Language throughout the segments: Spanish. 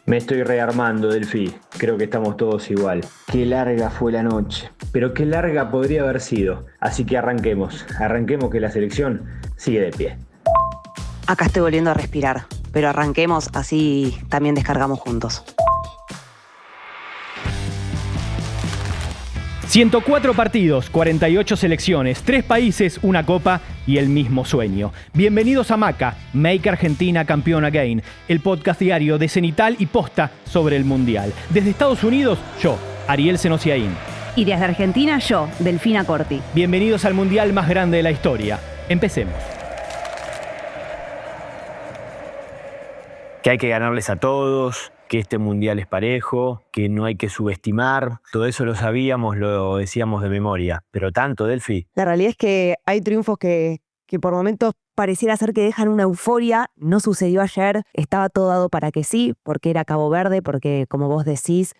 Me estoy rearmando, Delphi. Creo que estamos todos igual. Qué larga fue la noche. Pero qué larga podría haber sido. Así que arranquemos. Arranquemos que la selección sigue de pie. Acá estoy volviendo a respirar, pero arranquemos, así también descargamos juntos. 104 partidos, 48 selecciones, 3 países, una copa y el mismo sueño. Bienvenidos a Maca, Make Argentina Campeón Again, el podcast diario de Cenital y Posta sobre el Mundial. Desde Estados Unidos, yo, Ariel Senosiaín. Y desde Argentina, yo, Delfina Corti. Bienvenidos al Mundial más grande de la historia. Empecemos. Que hay que ganarles a todos, que este mundial es parejo, que no hay que subestimar. Todo eso lo sabíamos, lo decíamos de memoria. Pero tanto, Delphi. La realidad es que hay triunfos que por momentos pareciera ser que dejan una euforia. No sucedió ayer, estaba todo dado para que sí, porque era Cabo Verde, porque como vos decís,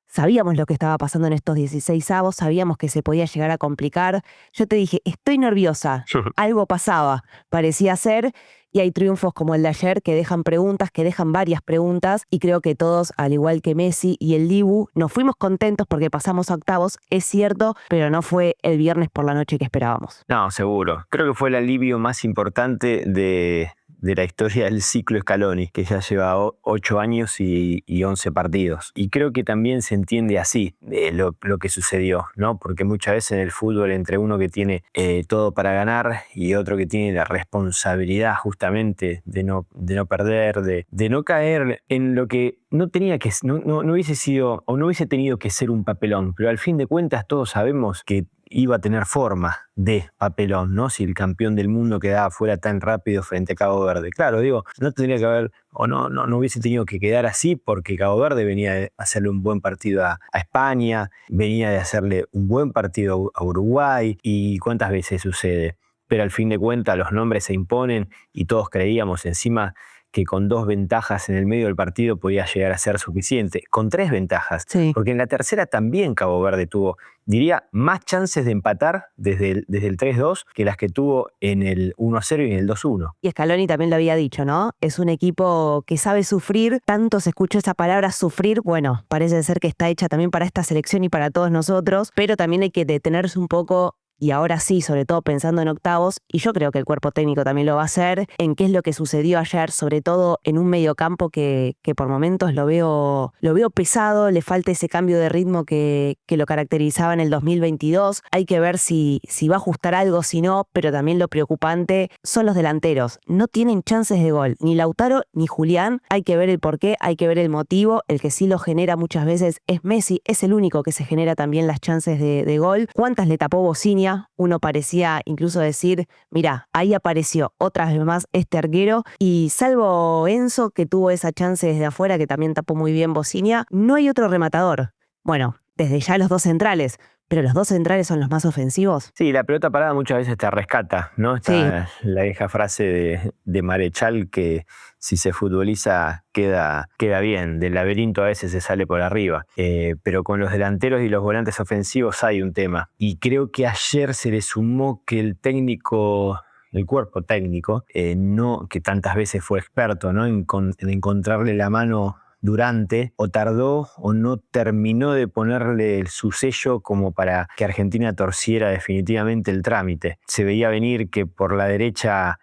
sabíamos lo que estaba pasando en estos 16avos, sabíamos que se podía llegar a complicar. Yo te dije, estoy nerviosa, algo pasaba, parecía ser. Y hay triunfos como el de ayer que dejan preguntas, que dejan varias preguntas, y creo que todos, al igual que Messi y el Dibu, nos fuimos contentos porque pasamos a octavos, es cierto, pero no fue el viernes por la noche que esperábamos. No, seguro. Creo que fue el alivio más importante de la historia del ciclo Scaloni, que ya lleva 8 años y 11 partidos. Y creo que también se entiende así lo que sucedió, ¿no? Porque muchas veces en el fútbol, entre uno que tiene todo para ganar y otro que tiene la responsabilidad justamente de no perder, de no caer en lo que no tenía que, no hubiese sido o no hubiese tenido que ser un papelón, pero al fin de cuentas todos sabemos que iba a tener forma de papelón, ¿no? Si el campeón del mundo quedaba fuera tan rápido frente a Cabo Verde. Claro, digo, no tendría que haber, o no hubiese tenido que quedar así, porque Cabo Verde venía de hacerle un buen partido a España, venía de hacerle un buen partido a Uruguay, y cuántas veces sucede. Pero al fin de cuentas los nombres se imponen y todos creíamos encima que con 2 ventajas en el medio del partido podía llegar a ser suficiente. Con 3 ventajas, Sí. Porque en la tercera también Cabo Verde tuvo, diría, más chances de empatar desde el 3-2 que las que tuvo en el 1-0 y en el 2-1. Y Scaloni también lo había dicho, ¿no? Es un equipo que sabe sufrir, tanto se escuchó esa palabra sufrir, bueno, parece ser que está hecha también para esta selección y para todos nosotros, pero también hay que detenerse un poco. Y ahora sí, sobre todo pensando en octavos, y yo creo que el cuerpo técnico también lo va a hacer, en qué es lo que sucedió ayer, sobre todo en un mediocampo que por momentos lo veo pesado, le falta ese cambio de ritmo que lo caracterizaba en el 2022. Hay que ver si va a ajustar algo, si no, pero también lo preocupante son los delanteros. No tienen chances de gol, ni Lautaro ni Julián. Hay que ver el porqué, hay que ver el motivo. El que sí lo genera muchas veces es Messi, es el único que se genera también las chances de gol. ¿Cuántas le tapó Bosinha? Uno parecía incluso decir, mira, ahí apareció otra vez más este arquero, y salvo Enzo, que tuvo esa chance desde afuera, que también tapó muy bien Bosinha, no hay otro rematador. Bueno, desde ya los 2 centrales, pero los 2 centrales son los más ofensivos. Sí, la pelota parada muchas veces te rescata, ¿no? Está la vieja frase de Marechal que si se futboliza queda bien. Del laberinto a veces se sale por arriba. Pero con los delanteros y los volantes ofensivos hay un tema. Y creo que ayer se le sumó que el cuerpo técnico, que tantas veces fue experto, ¿no? en encontrarle la mano durante, o tardó o no terminó de ponerle su sello como para que Argentina torciera definitivamente el trámite. Se veía venir que por la derecha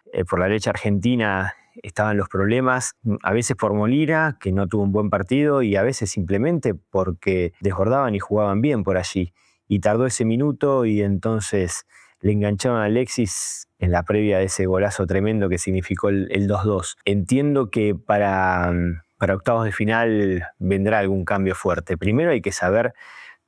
argentina estaban los problemas, a veces por Molina, que no tuvo un buen partido, y a veces simplemente porque desbordaban y jugaban bien por allí. Y tardó ese minuto, y entonces le engancharon a Alexis en la previa de ese golazo tremendo que significó el 2-2. Entiendo que para octavos de final vendrá algún cambio fuerte. Primero hay que saber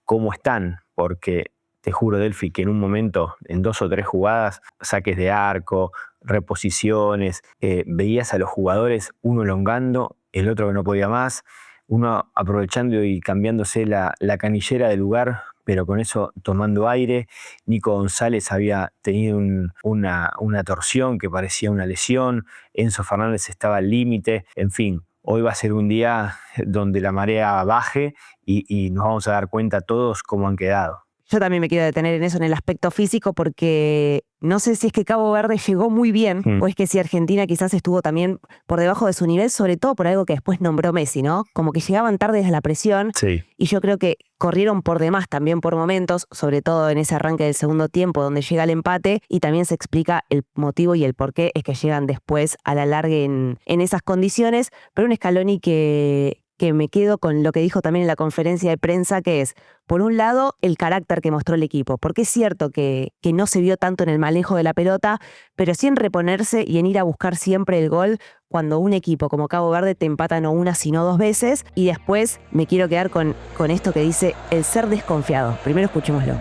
cómo están, porque te juro, Delphi, que en un momento, en 2 o 3 jugadas, saques de arco, reposiciones, veías a los jugadores, uno elongando, el otro que no podía más, uno aprovechando y cambiándose la canillera de lugar, pero con eso tomando aire. Nico González había tenido una torsión que parecía una lesión, Enzo Fernández estaba al límite, en fin. Hoy va a ser un día donde la marea baje y nos vamos a dar cuenta todos cómo han quedado. Yo también me quiero detener en eso, en el aspecto físico, porque no sé si es que Cabo Verde llegó muy bien o es que si Argentina quizás estuvo también por debajo de su nivel, sobre todo por algo que después nombró Messi, ¿no? Como que llegaban tarde desde la presión y yo creo que corrieron por demás también por momentos, sobre todo en ese arranque del segundo tiempo donde llega el empate y también se explica el motivo y el por qué es que llegan después a la larga en esas condiciones, pero un Scaloni que me quedo con lo que dijo también en la conferencia de prensa, que es, por un lado, el carácter que mostró el equipo, porque es cierto que no se vio tanto en el manejo de la pelota, pero sí en reponerse y en ir a buscar siempre el gol cuando un equipo como Cabo Verde te empata no una sino dos veces. Y después me quiero quedar con esto que dice el ser desconfiado. Primero escuchémoslo.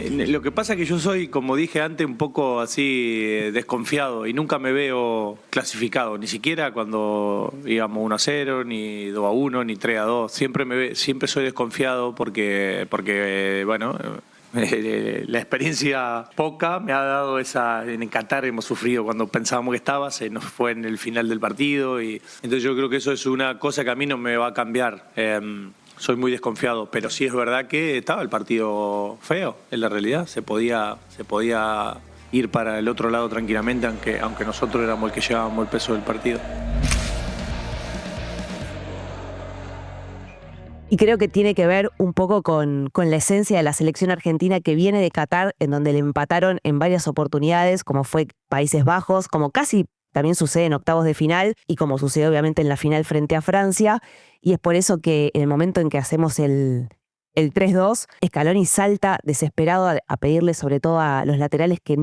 Lo que pasa es que yo soy, como dije antes, un poco así desconfiado y nunca me veo clasificado, ni siquiera cuando íbamos 1-0, ni 2-1, ni 3-2. Siempre soy desconfiado porque bueno, la experiencia poca me ha dado en Qatar hemos sufrido cuando pensábamos que estaba, se nos fue en el final del partido y entonces yo creo que eso es una cosa que a mí no me va a cambiar. Soy muy desconfiado, pero sí es verdad que estaba el partido feo, en la realidad. Se podía ir para el otro lado tranquilamente, aunque nosotros éramos el que llevábamos el peso del partido. Y creo que tiene que ver un poco con la esencia de la selección argentina que viene de Qatar, en donde le empataron en varias oportunidades, como fue Países Bajos, como casi también sucede en octavos de final y como sucede obviamente en la final frente a Francia. Y es por eso que en el momento en que hacemos el 3-2, Scaloni salta desesperado a pedirle sobre todo a los laterales que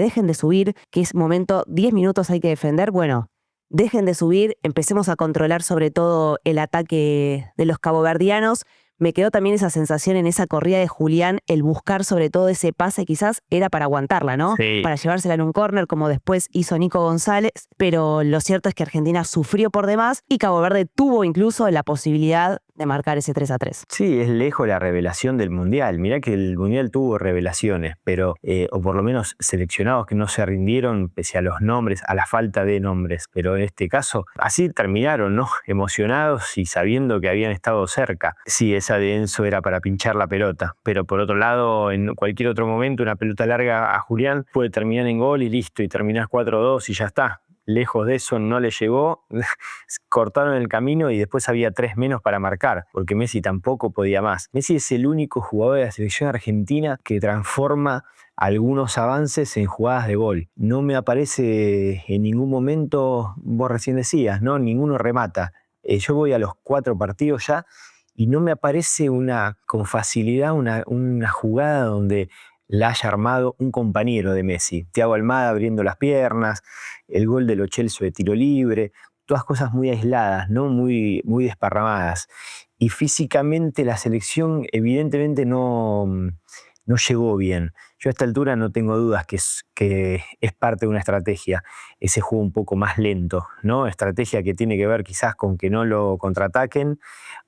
dejen de subir, que es momento, 10 minutos hay que defender. Bueno, dejen de subir, empecemos a controlar sobre todo el ataque de los caboverdianos. Me quedó también esa sensación en esa corrida de Julián, el buscar sobre todo ese pase, quizás era para aguantarla, ¿no? Sí. Para llevársela en un córner, como después hizo Nico González, pero lo cierto es que Argentina sufrió por demás y Cabo Verde tuvo incluso la posibilidad de marcar ese 3-3. Sí, es lejos la revelación del Mundial. Mirá que el Mundial tuvo revelaciones, pero o por lo menos seleccionados que no se rindieron pese a los nombres, a la falta de nombres. Pero en este caso, así terminaron, ¿no? Emocionados y sabiendo que habían estado cerca. Sí, esa de Enzo era para pinchar la pelota, pero por otro lado, en cualquier otro momento, una pelota larga a Julián puede terminar en gol y listo, y terminás 4-2 y ya está. Lejos de eso no le llegó, cortaron el camino y después había 3 menos para marcar, porque Messi tampoco podía más. Messi es el único jugador de la selección argentina que transforma algunos avances en jugadas de gol. No me aparece en ningún momento, vos recién decías, ¿no? Ninguno remata. Yo voy a los 4 partidos ya y no me aparece con facilidad una jugada donde la haya armado un compañero de Messi. Thiago Almada abriendo las piernas, el gol de Lo Celso de tiro libre, todas cosas muy aisladas, ¿no? Muy desparramadas. Y físicamente la selección evidentemente no llegó bien. Yo a esta altura no tengo dudas que es parte de una estrategia, ese juego un poco más lento, ¿no? Estrategia que tiene que ver quizás con que no lo contraataquen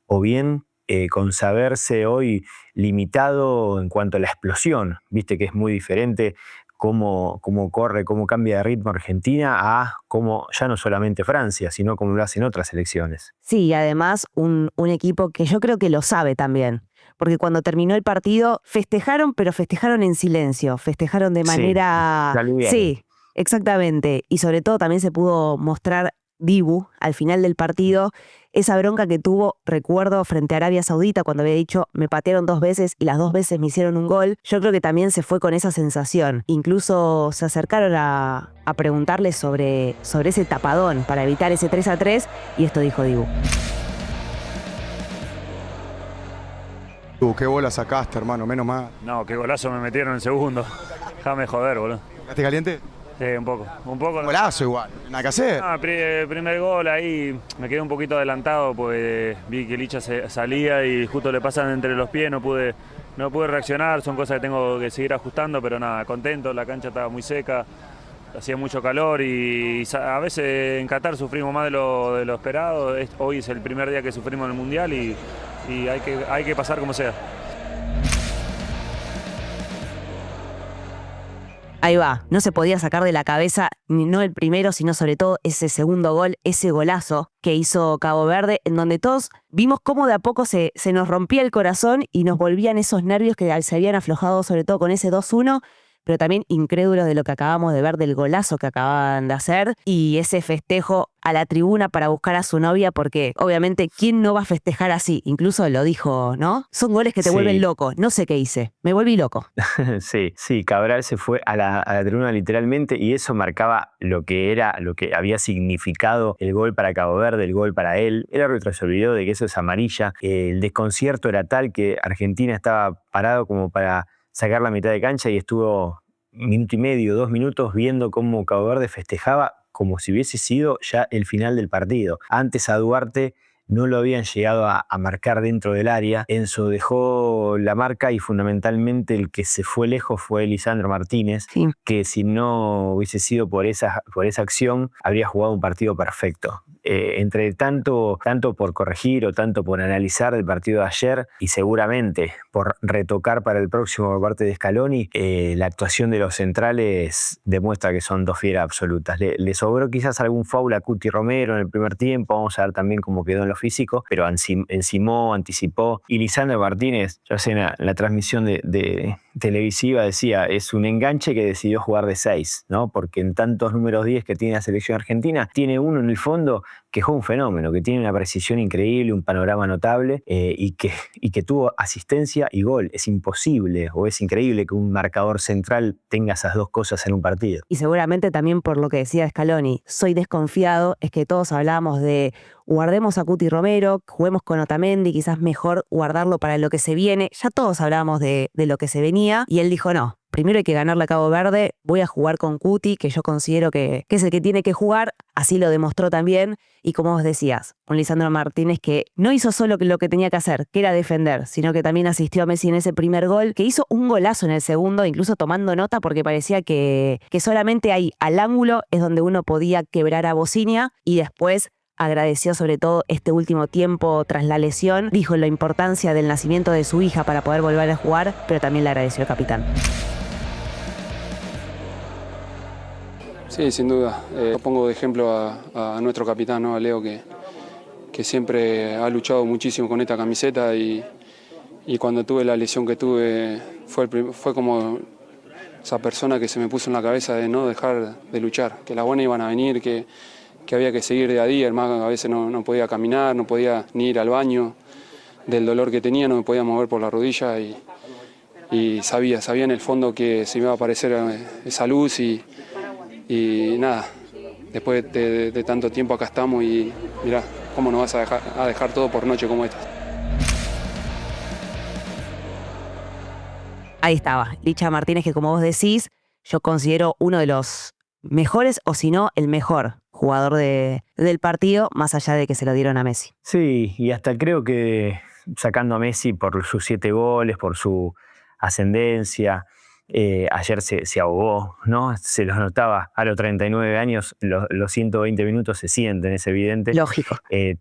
o bien con saberse hoy limitado en cuanto a la explosión. Viste que es muy diferente cómo corre, cómo cambia de ritmo Argentina a cómo ya no solamente Francia, sino como lo hacen otras selecciones. Sí, y además un equipo que yo creo que lo sabe también. Porque cuando terminó el partido festejaron, pero festejaron en silencio, festejaron de manera... Sí, exactamente. Y sobre todo también se pudo mostrar Dibu al final del partido, esa bronca que tuvo, recuerdo, frente a Arabia Saudita cuando había dicho me patearon 2 veces y las 2 veces me hicieron un gol. Yo creo que también se fue con esa sensación. Incluso se acercaron a preguntarle sobre ese tapadón para evitar ese 3-3 y esto dijo Dibu. Qué bola sacaste, hermano, menos mal. No, qué golazo me metieron en el segundo. Déjame joder, boludo. ¿Estás caliente? Sí, un poco. Golazo igual, nada que hacer. Primer gol ahí me quedé un poquito adelantado, pues vi que Licha salía y justo le pasan entre los pies, no pude reaccionar, son cosas que tengo que seguir ajustando, pero nada, contento, la cancha estaba muy seca, hacía mucho calor y a veces en Qatar sufrimos más de lo esperado. Hoy es el primer día que sufrimos en el Mundial y hay que pasar como sea. Ahí va, no se podía sacar de la cabeza no el primero, sino sobre todo ese segundo gol, ese golazo que hizo Cabo Verde, en donde todos vimos cómo de a poco se nos rompía el corazón y nos volvían esos nervios que se habían aflojado sobre todo con ese 2-1, pero también incrédulos de lo que acabamos de ver, del golazo que acababan de hacer y ese festejo a la tribuna para buscar a su novia, porque obviamente, ¿quién no va a festejar así? Incluso lo dijo, ¿no? Son goles que te vuelven loco. No sé qué hice, me volví loco. Sí, Cabral se fue a la tribuna literalmente y eso marcaba lo que había significado el gol para Cabo Verde, el gol para él. El árbitro se olvidó de que eso es amarilla. El desconcierto era tal que Argentina estaba parado como para sacar la mitad de cancha y estuvo 1 minuto y medio, 2 minutos viendo cómo Cabo Verde festejaba como si hubiese sido ya el final del partido. Antes a Duarte no lo habían llegado a marcar dentro del área. Enzo dejó la marca y fundamentalmente el que se fue lejos fue Lisandro Martínez, sí, que si no hubiese sido por esa acción habría jugado un partido perfecto. Entre tanto por corregir o tanto por analizar el partido de ayer y seguramente por retocar para el próximo por parte de Scaloni, la actuación de los centrales demuestra que son 2 fieras absolutas. Le sobró quizás algún foul a Cuti Romero en el primer tiempo, vamos a ver también cómo quedó en lo físico, pero encimó, anticipó. Y Lisandro Martínez, ya sé, en la transmisión de televisiva decía, es un enganche que decidió jugar de 6, ¿no? Porque en tantos números 10 que tiene la selección argentina, tiene uno en el fondo que es un fenómeno, que tiene una precisión increíble, un panorama notable y que tuvo asistencia y gol. Es imposible o es increíble que un marcador central tenga esas 2 cosas en un partido. Y seguramente también por lo que decía Scaloni, soy desconfiado, es que todos hablábamos de guardemos a Cuti Romero, juguemos con Otamendi, quizás mejor guardarlo para lo que se viene. Ya todos hablábamos de lo que se venía y él dijo no. Primero hay que ganarle a Cabo Verde, voy a jugar con Cuti, que yo considero que es el que tiene que jugar, así lo demostró también, y como vos decías, un Lisandro Martínez que no hizo solo lo que tenía que hacer, que era defender, sino que también asistió a Messi en ese primer gol, que hizo un golazo en el segundo, incluso tomando nota porque parecía que solamente ahí, al ángulo, es donde uno podía quebrar a Bocinia, y después agradeció sobre todo este último tiempo tras la lesión, dijo la importancia del nacimiento de su hija para poder volver a jugar, pero también le agradeció al capitán. Sí, sin duda. Pongo de ejemplo a nuestro capitán, ¿no? A Leo, que siempre ha luchado muchísimo con esta camiseta y cuando tuve la lesión que tuve fue como esa persona que se me puso en la cabeza de no dejar de luchar, que las buenas iban a venir, que había que seguir día a día. El más a veces no podía caminar, no podía ni ir al baño del dolor que tenía, no me podía mover por la rodilla y sabía en el fondo que se me iba a aparecer esa luz y nada, después de tanto tiempo acá estamos y mirá, cómo nos vas a dejar todo por noche como esta. Ahí estaba, Licha Martínez, que como vos decís, yo considero uno de los mejores, o si no, el mejor jugador del partido, más allá de que se lo dieron a Messi. Sí, y hasta creo que sacando a Messi por sus 7 goles, por su ascendencia, ayer se ahogó, ¿no? Se los notaba a los 39 años, los 120 minutos se sienten, es evidente. Lógico.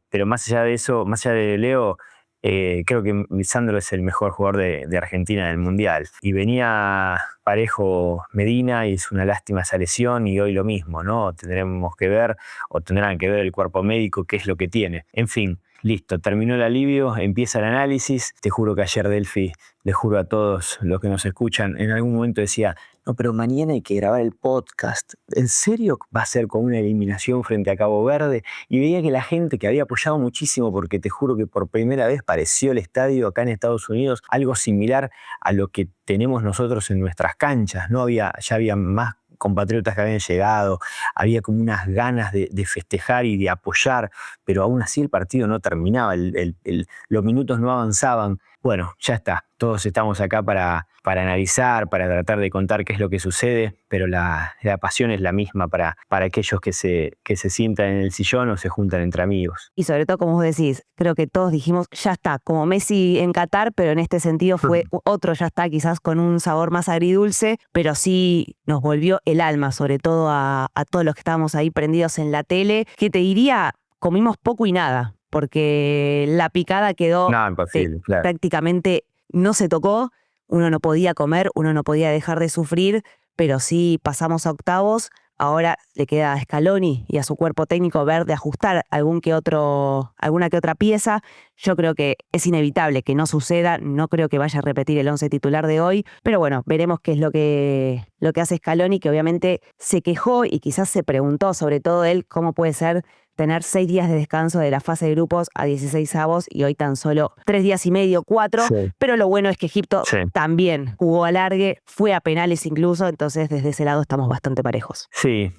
Pero más allá de eso, más allá de Leo, creo que Lisandro es el mejor jugador de Argentina en el Mundial. Y venía parejo Medina y es una lástima esa lesión y hoy lo mismo, ¿no? Tendrán que ver el cuerpo médico qué es lo que tiene. En fin. Listo, terminó el alivio, empieza el análisis. Te juro que ayer Delphi, les juro a todos los que nos escuchan, en algún momento decía, no, pero mañana hay que grabar el podcast. ¿En serio va a ser con una eliminación frente a Cabo Verde? Y veía que la gente que había apoyado muchísimo, porque te juro que por primera vez pareció el estadio acá en Estados Unidos algo similar a lo que tenemos nosotros en nuestras canchas, ¿no? Ya había más compatriotas que habían llegado, había como unas ganas de festejar y de apoyar, pero aún así el partido no terminaba, los minutos no avanzaban. Bueno, ya está, todos estamos acá para analizar, para tratar de contar qué es lo que sucede, pero la pasión es la misma para aquellos que se sientan en el sillón o se juntan entre amigos. Y sobre todo, como vos decís, creo que todos dijimos, ya está, como Messi en Qatar, pero en este sentido fue otro ya está, quizás con un sabor más agridulce, pero sí nos volvió el alma, sobre todo a todos los que estábamos ahí prendidos en la tele, que te diría, comimos poco y nada, porque la picada quedó imposible, claro. Prácticamente no se tocó, uno no podía comer, uno no podía dejar de sufrir, pero sí pasamos a octavos. Ahora le queda a Scaloni y a su cuerpo técnico ver de ajustar alguna que otra pieza. Yo creo que es inevitable que no suceda. No creo que vaya a repetir el 11 titular de hoy. Pero bueno, veremos qué es lo que hace Scaloni, que obviamente se quejó y quizás se preguntó, sobre todo él, cómo puede ser tener 6 días de descanso de la fase de grupos a 16avos y hoy tan solo 3 días y medio, 4. Sí. Pero lo bueno es que Egipto Sí. también jugó alargue, fue a penales incluso, entonces desde ese lado estamos bastante parejos. Sí,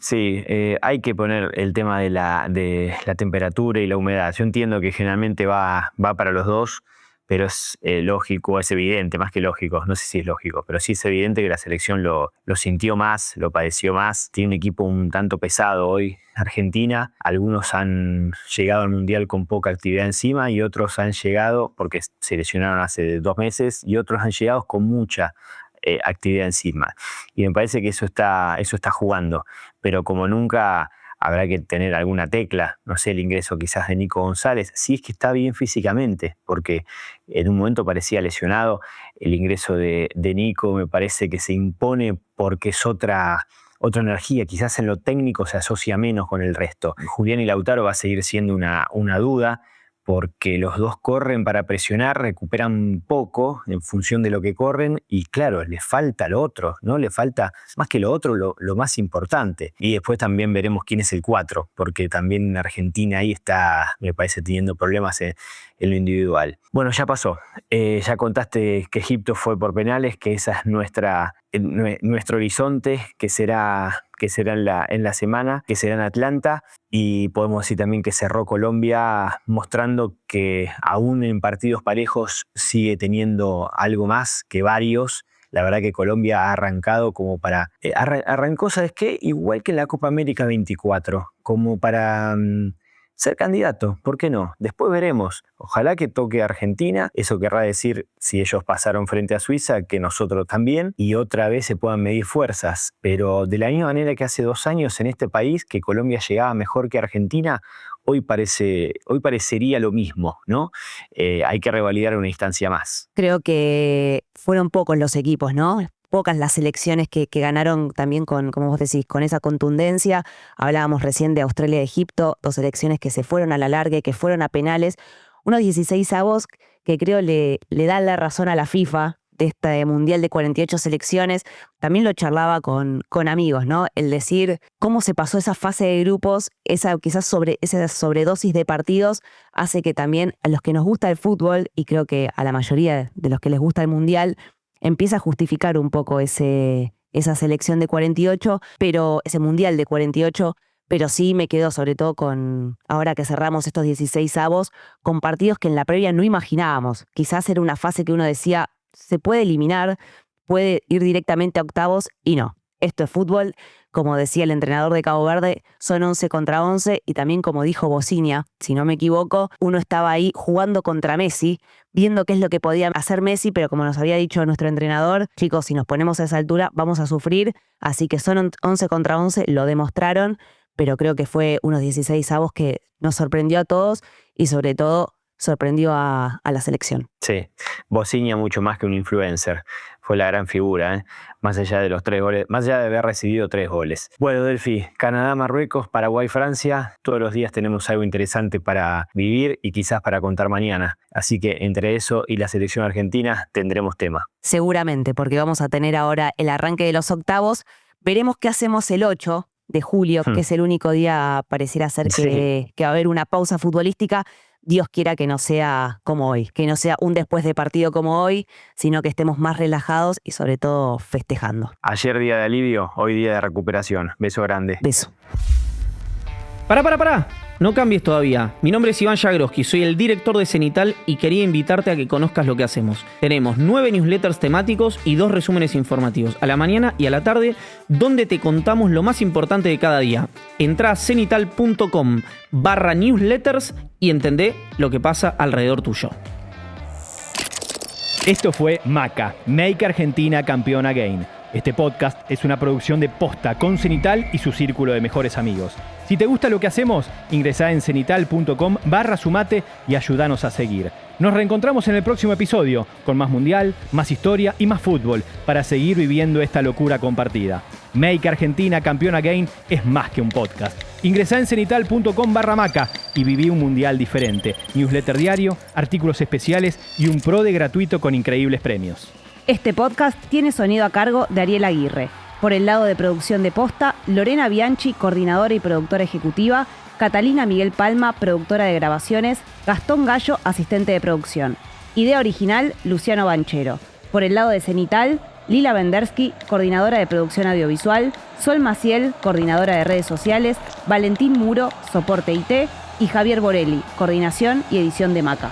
hay que poner el tema de la temperatura y la humedad. Yo entiendo que generalmente va para los dos, pero es lógico, es evidente, más que lógico, no sé si es lógico, pero sí es evidente que la selección lo sintió más, lo padeció más. Tiene un equipo un tanto pesado hoy, Argentina. Algunos han llegado al Mundial con poca actividad encima y otros han llegado, porque se lesionaron hace 2 meses, y otros han llegado con mucha actividad encima. Y me parece que eso está jugando, pero como nunca habrá que tener alguna tecla, no sé, el ingreso quizás de Nico González, si es que está bien físicamente, porque en un momento parecía lesionado. El ingreso de Nico me parece que se impone porque es otra energía, quizás en lo técnico se asocia menos con el resto. Julián y Lautaro va a seguir siendo una duda, porque los dos corren para presionar, recuperan poco en función de lo que corren y claro, les falta lo otro, ¿no? Le falta más que lo otro, lo más importante. Y después también veremos quién es el 4, porque también en Argentina ahí está, me parece, teniendo problemas en lo individual. Bueno, ya pasó. Ya contaste que Egipto fue por penales, que esa es nuestro horizonte, que será en la semana, que será en Atlanta, y podemos decir también que cerró Colombia mostrando que aún en partidos parejos sigue teniendo algo más que varios. La verdad que Colombia ha arrancado como para... arrancó, ¿sabes qué? Igual que en la Copa América 24, como para... ser candidato, ¿por qué no? Después veremos. Ojalá que toque a Argentina. Eso querrá decir, si ellos pasaron frente a Suiza, que nosotros también, y otra vez se puedan medir fuerzas. Pero de la misma manera que hace 2 años en este país, que Colombia llegaba mejor que Argentina, hoy parecería lo mismo, ¿no? Hay que revalidar una instancia más. Creo que fueron pocos los equipos, ¿no? Pocas las selecciones que ganaron también con, como vos decís, con esa contundencia. Hablábamos recién de Australia y Egipto, 2 selecciones que se fueron a la larga, que fueron a penales. Unos 16avos que creo le dan la razón a la FIFA de este Mundial de 48 selecciones. También lo charlaba con amigos, ¿no? El decir cómo se pasó esa fase de grupos, esa sobredosis de partidos, hace que también a los que nos gusta el fútbol, y creo que a la mayoría de los que les gusta el Mundial, empieza a justificar un poco esa selección de 48, pero ese Mundial de 48, pero sí me quedo sobre todo con, ahora que cerramos estos 16avos, con partidos que en la previa no imaginábamos. Quizás era una fase que uno decía, se puede eliminar, puede ir directamente a octavos, y no. Esto es fútbol, como decía el entrenador de Cabo Verde, son 11 contra 11, y también como dijo Bocinia, si no me equivoco, uno estaba ahí jugando contra Messi, viendo qué es lo que podía hacer Messi, pero como nos había dicho nuestro entrenador, chicos, si nos ponemos a esa altura vamos a sufrir, así que son 11 contra 11, lo demostraron, pero creo que fue unos 16avos que nos sorprendió a todos y sobre todo sorprendió a la selección. Sí, Bocinia mucho más que un influencer, fue la gran figura, ¿eh? Más allá de los 3 goles, más allá de haber recibido 3 goles. Bueno, Delphi, Canadá, Marruecos, Paraguay, Francia, todos los días tenemos algo interesante para vivir y quizás para contar mañana. Así que entre eso y la selección argentina tendremos tema. Seguramente, porque vamos a tener ahora el arranque de los octavos. Veremos qué hacemos el 8 de julio, que es el único día, pareciera ser que va a haber una pausa futbolística. Dios quiera que no sea como hoy, que no sea un después de partido como hoy, sino que estemos más relajados y sobre todo festejando. Ayer día de alivio, hoy día de recuperación. Beso grande. Beso. Pará. No cambies todavía. Mi nombre es Iván Jagroski, soy el director de Cenital y quería invitarte a que conozcas lo que hacemos. Tenemos 9 newsletters temáticos y 2 resúmenes informativos, a la mañana y a la tarde, donde te contamos lo más importante de cada día. Entrá a cenital.com/newsletters y entendé lo que pasa alrededor tuyo. Esto fue Maca, Make Argentina Campeón Again. Este podcast es una producción de Posta con Cenital y su círculo de mejores amigos. Si te gusta lo que hacemos, ingresá en cenital.com/sumate y ayúdanos a seguir. Nos reencontramos en el próximo episodio con más mundial, más historia y más fútbol para seguir viviendo esta locura compartida. Make Argentina Campeona Game es más que un podcast. Ingresá en cenital.com/maca y viví un mundial diferente. Newsletter diario, artículos especiales y un PRODE gratuito con increíbles premios. Este podcast tiene sonido a cargo de Ariel Aguirre. Por el lado de producción de Posta, Lorena Bianchi, coordinadora y productora ejecutiva, Catalina Miguel Palma, productora de grabaciones, Gastón Gallo, asistente de producción. Idea original, Luciano Banchero. Por el lado de Cenital, Lila Bendersky, coordinadora de producción audiovisual, Sol Maciel, coordinadora de redes sociales, Valentín Muro, soporte IT, y Javier Borelli, coordinación y edición de Maca.